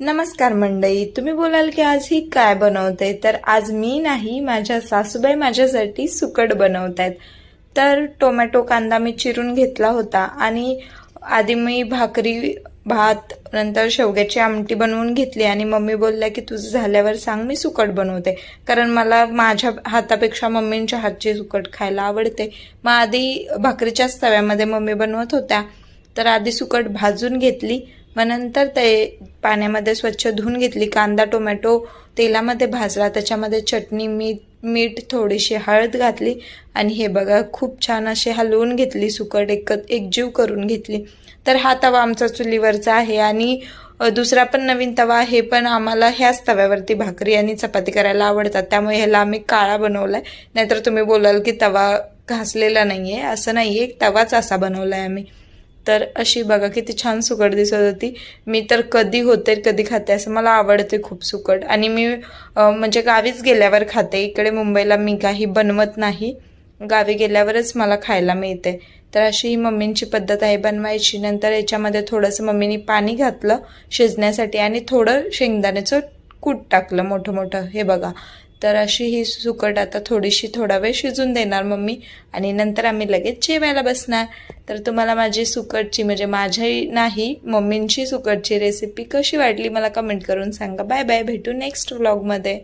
नमस्कार मंडळी, तुम्ही बोलाल की आज ही काय बनवते? तर आज मी नाही, माझ्या सासूबाई माझ्यासाठी सुकट बनवतायत. तर टोमॅटो कांदा मी चिरून घेतला होता आणि आधी मी भाकरी भात नंतर शेवग्याची आमटी बनवून घेतली आणि मम्मी बोलल्या की तुझं झाल्यावर सांग, मी सुकट बनवते. कारण मला माझ्या हातापेक्षा मम्मींच्या हातची सुकट खायला आवडते. मग आधी भाकरीच्याच तव्यामध्ये मम्मी बनवत होत्या, तर आधी सुकट भाजून घेतली, मग नंतर ते पाण्यामध्ये स्वच्छ धुवून घेतली. कांदा टोमॅटो तेलामध्ये भाजला, त्याच्यामध्ये चटणी मीठ थोडीशी हळद घातली आणि हे बघा खूप छान असे हलवून घेतली सुकट, एकजीव करून घेतली. तर हा तवा आमचा चुलीवरचा आहे आणि दुसरा पण नवीन तवा आहे, पण आम्हाला ह्याच तव्यावरती भाकरी आणि चपाती करायला आवडतात, त्यामुळे ह्याला आम्ही काळा बनवलाय. नाहीतर तुम्ही बोलाल की तवा घासलेला नाहीये, असं नाहीये, तवाच असा बनवलाय आम्ही. तर अशी बघा किती छान सुकट दिसत होती. मी तर कधी होते कधी खाते, असं मला आवडते खूप सुकट. आणि मी म्हणजे गावीच गेल्यावर खाते, इकडे मुंबईला मी काही बनवत नाही, गावी गेल्यावरच मला खायला मिळते. तर अशी ही मम्मींची पद्धत आहे बनवायची. नंतर याच्यामध्ये थोडंसं मम्मीनी पाणी घातलं शिजण्यासाठी आणि थोडं शेंगदाण्याचं कूट टाकलं मोठं मोठं, हे बघा. तर अशी ही सुकट आता थोडा वेळ शिजून देणार मम्मी आणि नंतर आम्ही लगेच जेवायला बसणार. तर तुम्हाला माझी सुकटची म्हणजे माझी नाही, मम्मींची सुकटची रेसिपी कशी वाटली मला कमेंट करून सांगा. बाय बाय, भेटू नेक्स्ट व्लॉगमध्ये.